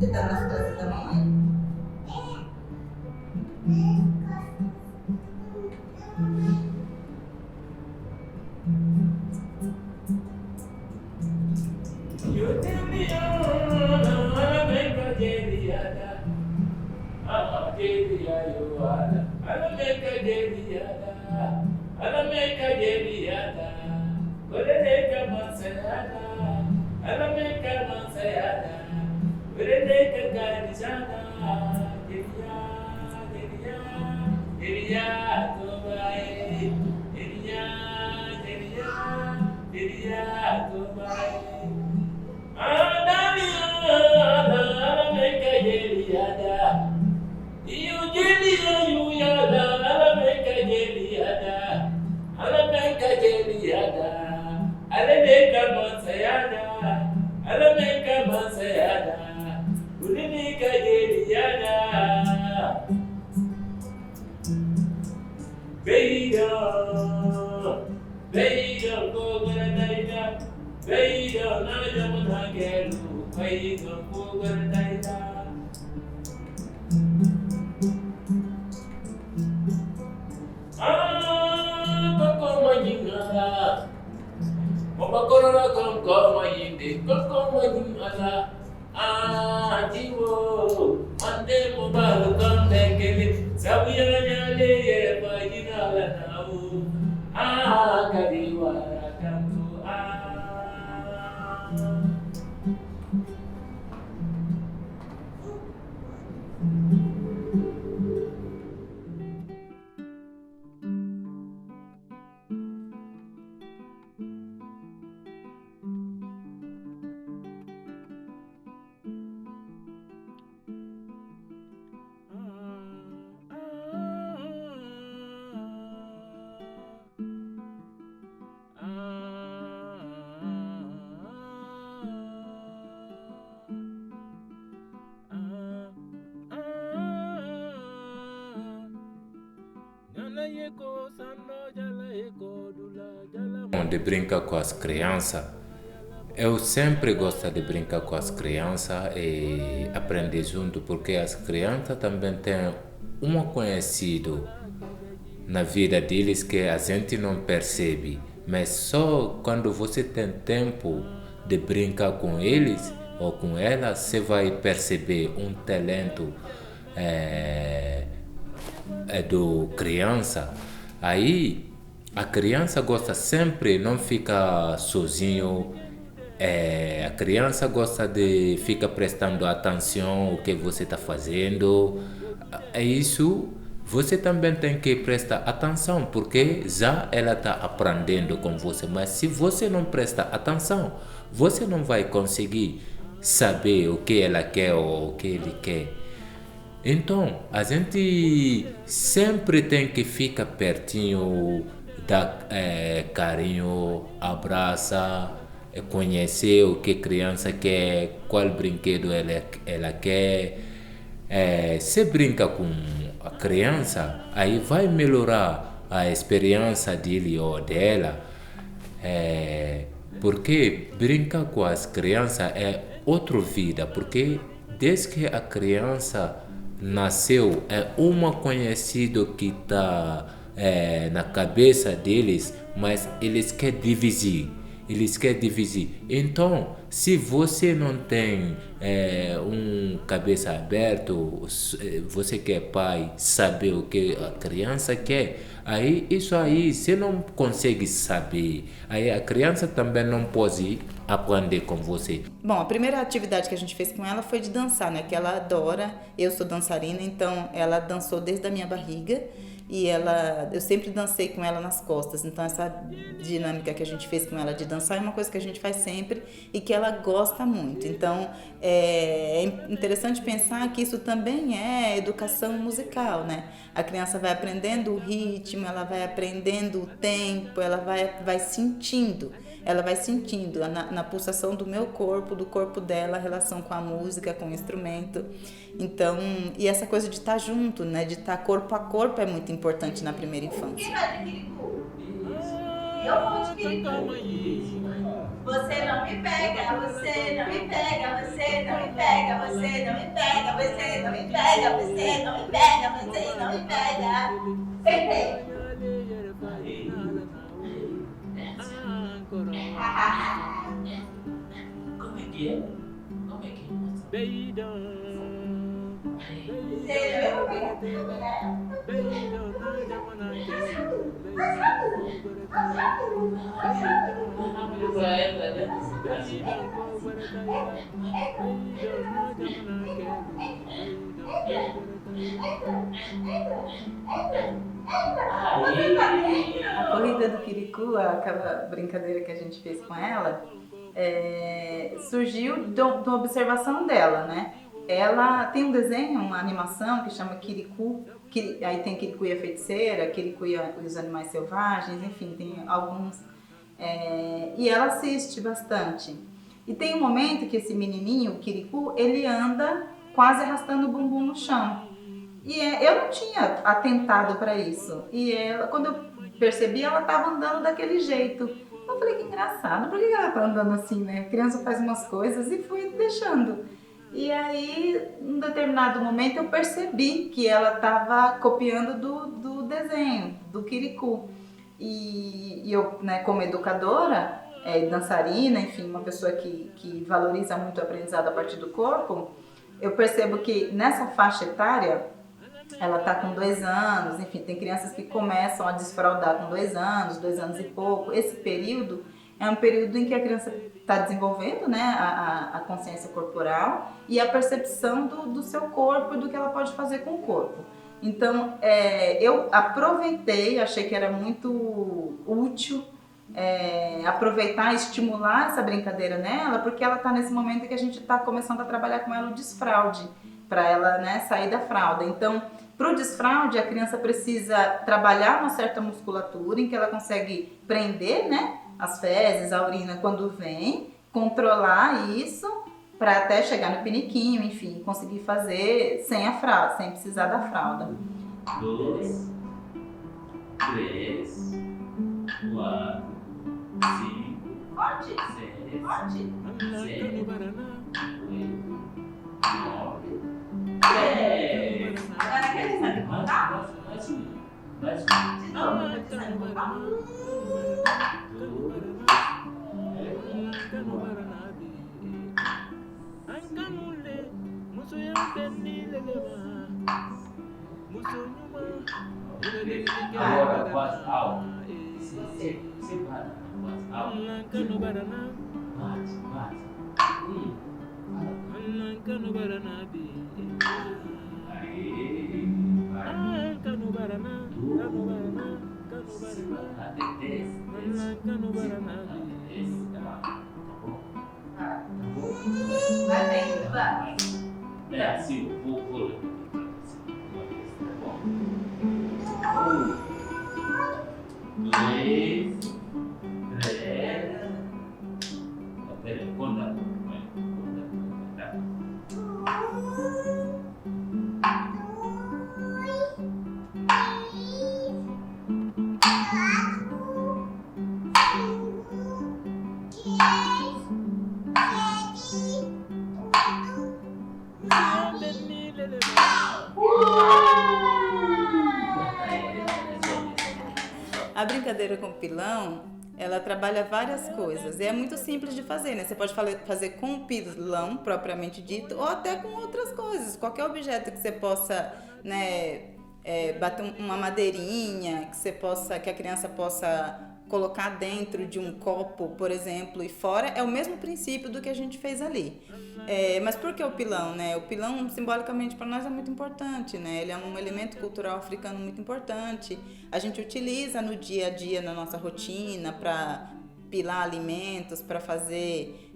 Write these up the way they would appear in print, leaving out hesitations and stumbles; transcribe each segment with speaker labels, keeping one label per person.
Speaker 1: Você tá nas costas da mamãe?
Speaker 2: De brincar com as crianças, eu sempre gosto de brincar com as crianças e aprender junto, porque as crianças também têm um conhecido na vida deles que a gente não percebe, mas só quando você tem tempo de brincar com eles ou com elas, você vai perceber um talento do criança. Aí a criança gosta sempre, não fica sozinho. A criança gosta de ficar prestando atenção ao que você está fazendo. É isso. Você também tem que prestar atenção, porque já ela está aprendendo com você. Mas se você não prestar atenção, você não vai conseguir saber o que ela quer ou o que ele quer. Então, a gente sempre tem que ficar pertinho, dar carinho, abraça, conhecer o que a criança quer, qual brinquedo ela quer. Se brinca com a criança, aí vai melhorar a experiência dele ou dela. Porque brincar com as crianças é outra vida, porque desde que a criança nasceu, é uma conhecida que está na cabeça deles, mas eles querem dividir. Eles querem dividir. Então, se você não tem cabeça aberta, você que é pai, saber o que a criança quer, aí isso aí você não consegue saber. Aí a criança também não pode aprender com você.
Speaker 1: Bom, a primeira atividade que a gente fez com ela foi de dançar, né? Que ela adora. Eu sou dançarina, então ela dançou desde a minha barriga e eu sempre dancei com ela nas costas. Então essa dinâmica que a gente fez com ela de dançar é uma coisa que a gente faz sempre e que ela gosta muito. Então é interessante pensar que isso também é educação musical, né? A criança vai aprendendo o ritmo, ela vai aprendendo o tempo, ela vai sentindo. Ela vai sentindo na pulsação do meu corpo, do corpo dela, a relação com a música, com o instrumento. Então, e essa coisa de estar junto, né? De estar corpo a corpo é muito importante na primeira infância. Eu vou de Quiricu. Você não me pega, você não me pega, você não me pega, você não me pega, você não me pega, você não me pega, você não me pega. Sentei.
Speaker 3: Como é que é? Como é que é?
Speaker 1: A corrida do Quiricu, aquela brincadeira que a gente fez com ela, surgiu de uma observação dela, né? Ela tem um desenho, uma animação que chama Quiricu, aí tem Quiricu e a Feiticeira, Quiricu e os Animais Selvagens, enfim, tem alguns. E ela assiste bastante. E tem um momento que esse menininho, o Quiricu, ele anda quase arrastando o bumbum no chão. E eu não tinha atentado para isso. E ela, quando eu percebi, ela estava andando daquele jeito. Eu falei, que engraçado, por que ela está andando assim, né? A criança faz umas coisas e fui deixando. E aí, em determinado momento, eu percebi que ela estava copiando do desenho, do Quiricu. E eu, né, como educadora, dançarina, enfim, uma pessoa que valoriza muito o aprendizado a partir do corpo, eu percebo que nessa faixa etária, ela está com 2 anos, enfim, tem crianças que começam a desfraldar com 2 anos, 2 anos e pouco. Esse período é um período em que a criança está desenvolvendo, né, a consciência corporal e a percepção do seu corpo e do que ela pode fazer com o corpo. Então, eu aproveitei, achei que era muito útil aproveitar e estimular essa brincadeira nela, porque ela está nesse momento que a gente está começando a trabalhar com ela o desfraude, para ela, né, sair da fralda. Então, para o desfraude, a criança precisa trabalhar uma certa musculatura em que ela consegue prender, né, as fezes, a urina quando vem, controlar isso para até chegar no piniquinho, enfim, conseguir fazer sem a fralda, sem precisar da fralda.
Speaker 3: 2, 3, 4, 5,
Speaker 1: Forte,
Speaker 3: 6,
Speaker 1: forte.
Speaker 3: 7, 8, 9, 10.
Speaker 1: Agora quer dizer que contar?
Speaker 3: Mais um.
Speaker 1: De novo, quer dizer que contar?
Speaker 3: Agora, voz alta. Você para. Voz alta. Bate. Aí. Vai. Até 10.
Speaker 1: Vai bem, vai.
Speaker 3: É assim, eu vou ler. Tá bom? 1, 2, 3. Peraí, conta. Tá.
Speaker 1: A brincadeira com o pilão, ela trabalha várias coisas e é muito simples de fazer, né? Você pode fazer com o pilão propriamente dito ou até com outras coisas, qualquer objeto que você possa, né, bater uma madeirinha, que a criança possa colocar dentro de um copo, por exemplo, e fora, é o mesmo princípio do que a gente fez ali. Mas por que o pilão, né? O pilão, simbolicamente, para nós é muito importante, né? Ele é um elemento cultural africano muito importante. A gente utiliza no dia a dia, na nossa rotina, para pilar alimentos, para fazer,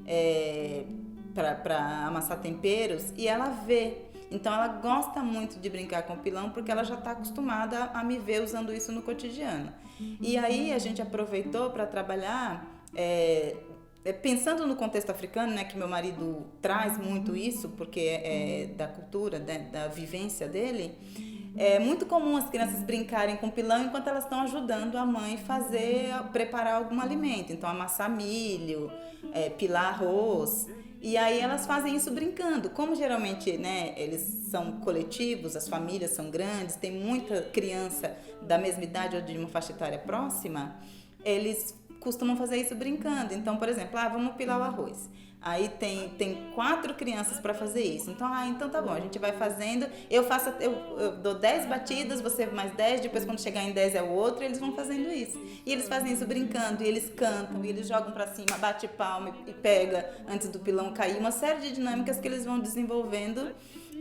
Speaker 1: para amassar temperos, e ela vê. Então ela gosta muito de brincar com o pilão porque ela já está acostumada a me ver usando isso no cotidiano. E aí a gente aproveitou para trabalhar, pensando no contexto africano, né, que meu marido traz muito isso, porque é da cultura, da vivência dele, É muito comum as crianças brincarem com pilão enquanto elas estão ajudando a mãe preparar algum alimento. Então, amassar milho, pilar arroz. E aí elas fazem isso brincando. Como geralmente, né, eles são coletivos, as famílias são grandes, tem muita criança da mesma idade ou de uma faixa etária próxima, eles costumam fazer isso brincando. Então, por exemplo, vamos pilar o arroz. Aí tem 4 crianças para fazer isso. Então tá bom, a gente vai fazendo. Eu dou 10 batidas, você mais 10, depois quando chegar em 10 é o outro, e eles vão fazendo isso. E eles fazem isso brincando, e eles cantam, e eles jogam para cima, bate palma e pega antes do pilão cair. Uma série de dinâmicas que eles vão desenvolvendo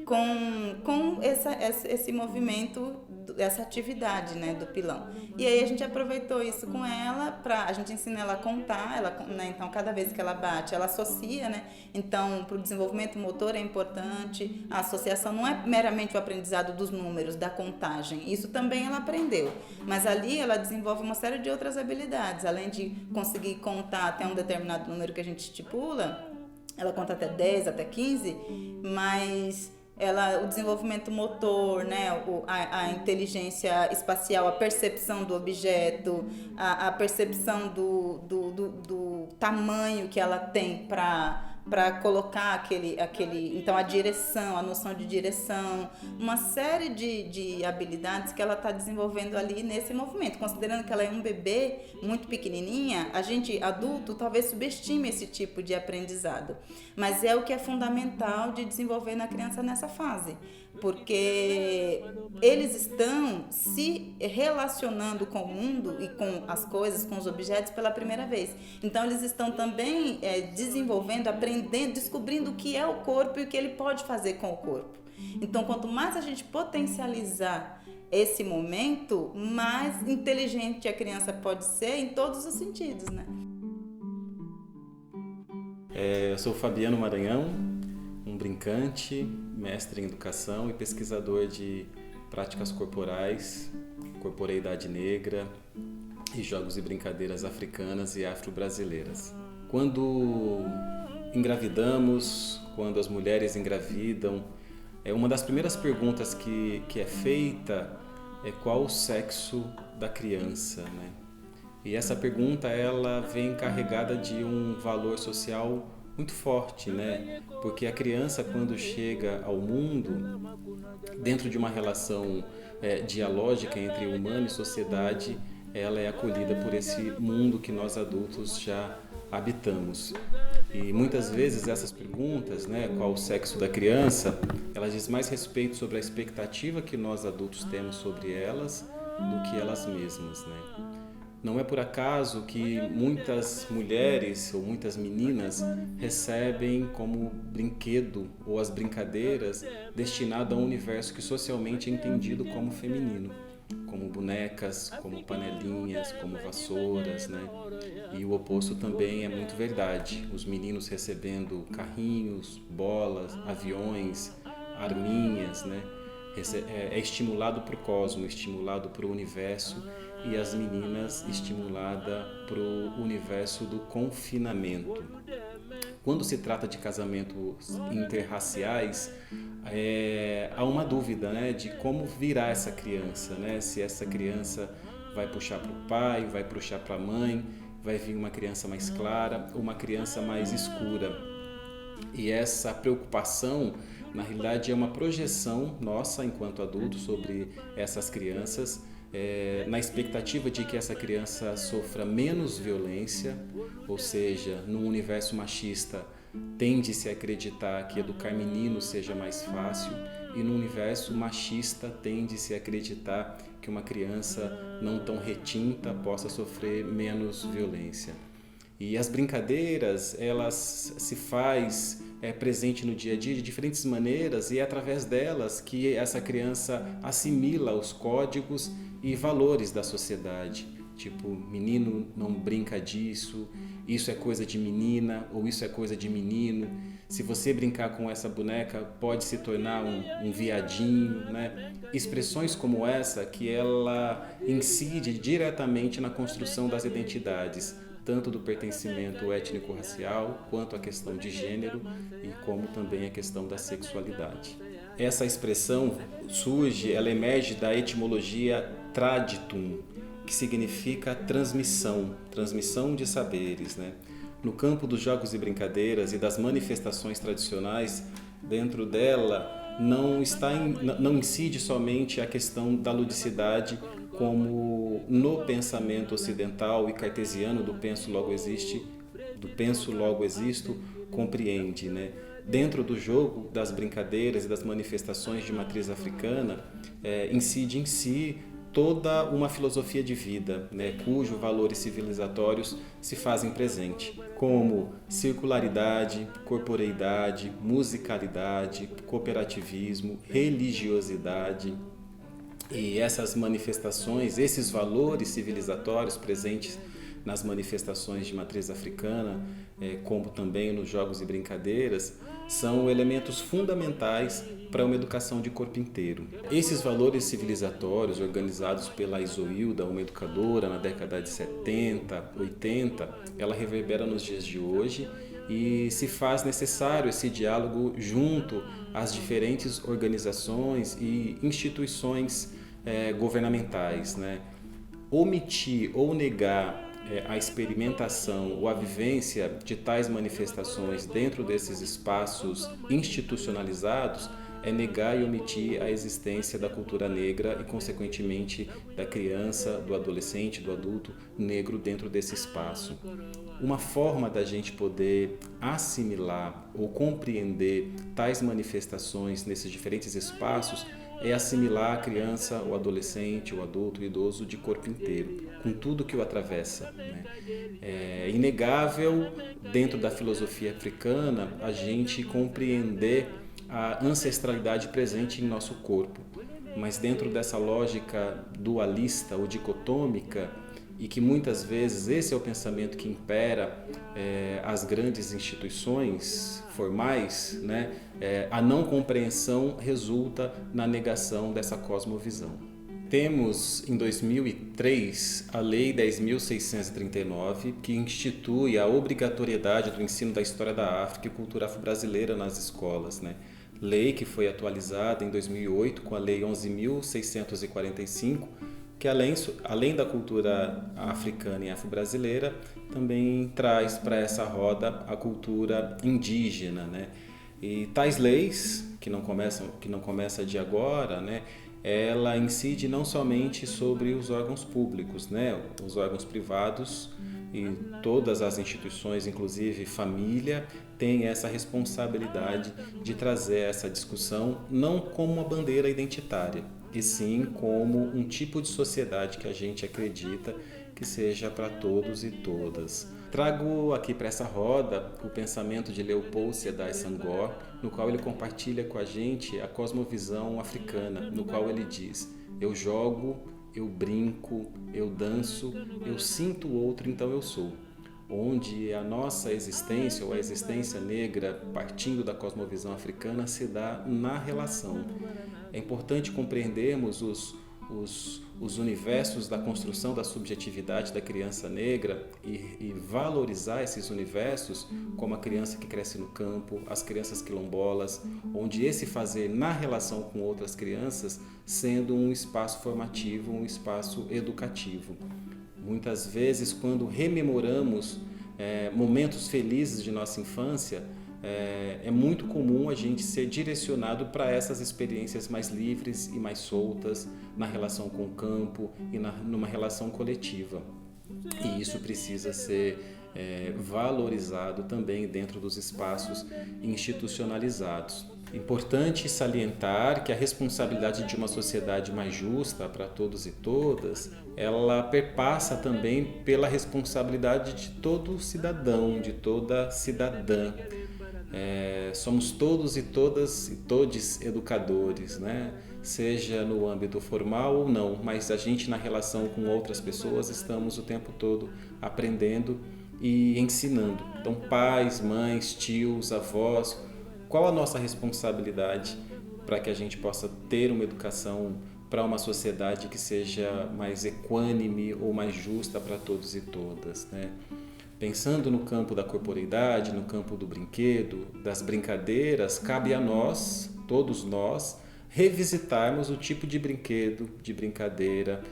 Speaker 1: com esse movimento, essa atividade, né, do pilão. E aí a gente aproveitou isso com ela, a gente ensina ela a contar, né, então cada vez que ela bate, ela associa, né, então para o desenvolvimento motor é importante, a associação não é meramente o aprendizado dos números, da contagem, isso também ela aprendeu, mas ali ela desenvolve uma série de outras habilidades, além de conseguir contar até um determinado número que a gente estipula, ela conta até 10, até 15, mas o desenvolvimento motor, né, a inteligência espacial, a percepção do objeto, a percepção do tamanho que ela tem para colocar então a direção, a noção de direção, uma série de habilidades que ela está desenvolvendo ali nesse movimento. Considerando que ela é um bebê muito pequenininha, a gente adulto talvez subestime esse tipo de aprendizado, mas é o que é fundamental de desenvolver na criança nessa fase, porque eles estão se relacionando com o mundo e com as coisas, com os objetos pela primeira vez. Então eles estão também desenvolvendo, aprendendo, descobrindo o que é o corpo e o que ele pode fazer com o corpo. Então quanto mais a gente potencializar esse momento, mais inteligente a criança pode ser em todos os sentidos, né?
Speaker 4: Eu sou Fabiano Maranhão, um brincante, mestre em educação e pesquisador de práticas corporais, corporeidade negra e jogos e brincadeiras africanas e afro-brasileiras. Quando engravidamos, quando as mulheres engravidam, uma das primeiras perguntas que é feita é qual o sexo da criança, né? E essa pergunta ela vem carregada de um valor social muito forte, né? Porque a criança, quando chega ao mundo, dentro de uma relação dialógica entre humano e sociedade, ela é acolhida por esse mundo que nós adultos já habitamos. E muitas vezes essas perguntas, né, qual o sexo da criança, elas dizem mais respeito sobre a expectativa que nós adultos temos sobre elas do que elas mesmas, né? Não é por acaso que muitas mulheres ou muitas meninas recebem como brinquedo ou as brincadeiras destinado a um universo que socialmente é entendido como feminino, como bonecas, como panelinhas, como vassouras, né? E o oposto também é muito verdade. Os meninos recebendo carrinhos, bolas, aviões, arminhas, né? É estimulado para o cosmos, estimulado para o universo, e as meninas estimulada para o universo do confinamento. Quando se trata de casamentos interraciais, há uma dúvida, né, de como virá essa criança, né? Se essa criança vai puxar para o pai, vai puxar para a mãe, vai vir uma criança mais clara ou uma criança mais escura. E essa preocupação, na realidade, é uma projeção nossa enquanto adultos sobre essas crianças, na expectativa de que essa criança sofra menos violência, ou seja, num universo machista tende-se a acreditar que educar meninos seja mais fácil, e no universo machista tende-se a acreditar que uma criança não tão retinta possa sofrer menos violência. E as brincadeiras, elas se faz presente no dia a dia de diferentes maneiras, e é através delas que essa criança assimila os códigos e valores da sociedade. Tipo, menino não brinca disso, isso é coisa de menina ou isso é coisa de menino. Se você brincar com essa boneca, pode se tornar um viadinho, né? Expressões como essa que ela incide diretamente na construção das identidades, tanto do pertencimento étnico-racial, quanto a questão de gênero e como também a questão da sexualidade. Essa expressão surge, ela emerge da etimologia traditum, que significa transmissão de saberes, né? No campo dos jogos e brincadeiras e das manifestações tradicionais, dentro dela não incide somente a questão da ludicidade, como no pensamento ocidental e cartesiano do penso logo existo, compreende, né? Dentro do jogo, das brincadeiras e das manifestações de matriz africana, incide em si toda uma filosofia de vida, né, cujos valores civilizatórios se fazem presente, como circularidade, corporeidade, musicalidade, cooperativismo, religiosidade. E essas manifestações, esses valores civilizatórios presentes nas manifestações de matriz africana, como também nos jogos e brincadeiras, são elementos fundamentais para uma educação de corpo inteiro. Esses valores civilizatórios, organizados pela Isoilda, uma educadora, na década de 70, 80, ela reverbera nos dias de hoje e se faz necessário esse diálogo junto às diferentes organizações e instituições governamentais, né? Omitir ou negar a experimentação ou a vivência de tais manifestações dentro desses espaços institucionalizados é negar e omitir a existência da cultura negra e, consequentemente, da criança, do adolescente, do adulto negro dentro desse espaço. Uma forma da gente poder assimilar ou compreender tais manifestações nesses diferentes espaços é assimilar a criança, o adolescente, o adulto, o idoso de corpo inteiro, com tudo que o atravessa, né? É inegável, dentro da filosofia africana, a gente compreender a ancestralidade presente em nosso corpo, mas dentro dessa lógica dualista ou dicotômica, e que muitas vezes esse é o pensamento que impera as grandes instituições formais, né? A não compreensão resulta na negação dessa cosmovisão. Temos em 2003 a Lei 10.639, que institui a obrigatoriedade do ensino da história da África e cultura afro-brasileira nas escolas, né? Lei que foi atualizada em 2008 com a Lei 11.645, que além da cultura africana e afro-brasileira, também traz para essa roda a cultura indígena, né? E tais leis, que não começa de agora, né? Ela incide não somente sobre os órgãos públicos, né? Os órgãos privados e todas as instituições, inclusive família, têm essa responsabilidade de trazer essa discussão não como uma bandeira identitária, e sim como um tipo de sociedade que a gente acredita que seja para todos e todas. Trago aqui para essa roda o pensamento de Leopold Sédar Senghor, no qual ele compartilha com a gente a cosmovisão africana, no qual ele diz: eu jogo, eu brinco, eu danço, eu sinto o outro, então eu sou. Onde a nossa existência, ou a existência negra, partindo da cosmovisão africana, se dá na relação. É importante compreendermos os universos da construção da subjetividade da criança negra e valorizar esses universos, como a criança que cresce no campo, as crianças quilombolas, onde esse fazer na relação com outras crianças sendo um espaço formativo, um espaço educativo. Muitas vezes, quando rememoramos momentos felizes de nossa infância, é muito comum a gente ser direcionado para essas experiências mais livres e mais soltas na relação com o campo e numa relação coletiva. E isso precisa ser valorizado também dentro dos espaços institucionalizados. Importante salientar que a responsabilidade de uma sociedade mais justa para todos e todas, ela perpassa também pela responsabilidade de todo cidadão, de toda cidadã. Somos todos e todas e todes educadores, né? Seja no âmbito formal ou não, mas a gente na relação com outras pessoas estamos o tempo todo aprendendo e ensinando. Então, pais, mães, tios, avós, qual a nossa responsabilidade para que a gente possa ter uma educação para uma sociedade que seja mais equânime ou mais justa para todos e todas, né? Pensando no campo da corporeidade, no campo do brinquedo, das brincadeiras, cabe a nós, todos nós, revisitarmos o tipo de brinquedo, de brincadeira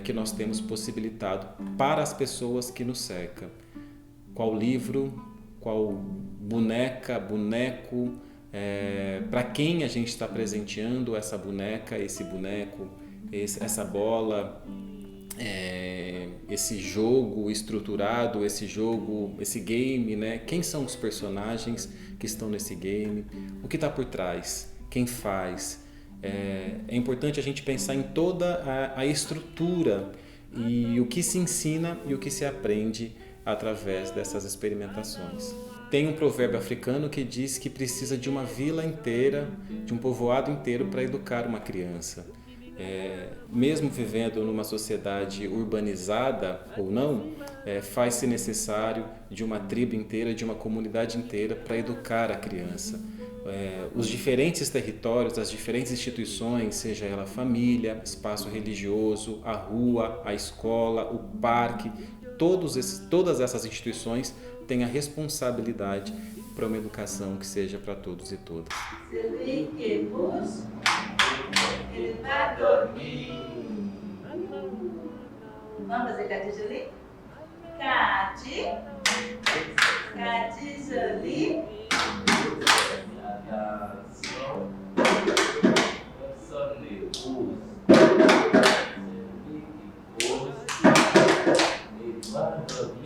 Speaker 4: que nós temos possibilitado para as pessoas que nos cercam. Qual livro, qual boneca, boneco, para quem a gente está presenteando essa boneca, esse boneco, essa bola, esse jogo estruturado, esse game, né? Quem são os personagens que estão nesse game, o que está por trás, quem faz. É importante a gente pensar em toda a estrutura e o que se ensina e o que se aprende através dessas experimentações. Tem um provérbio africano que diz que precisa de uma vila inteira, de um povoado inteiro para educar uma criança. Mesmo vivendo numa sociedade urbanizada ou não, faz-se necessário de uma tribo inteira, de uma comunidade inteira para educar a criança. Os diferentes territórios, as diferentes instituições, seja ela a família, espaço religioso, a rua, a escola, o parque, todas essas instituições têm a responsabilidade para uma educação que seja para todos e todas.
Speaker 5: Celui que busca, ele vai dormir. Vamos fazer Cati Jolie? Cati Jolie.
Speaker 3: Celui que busca, ele vai dormir.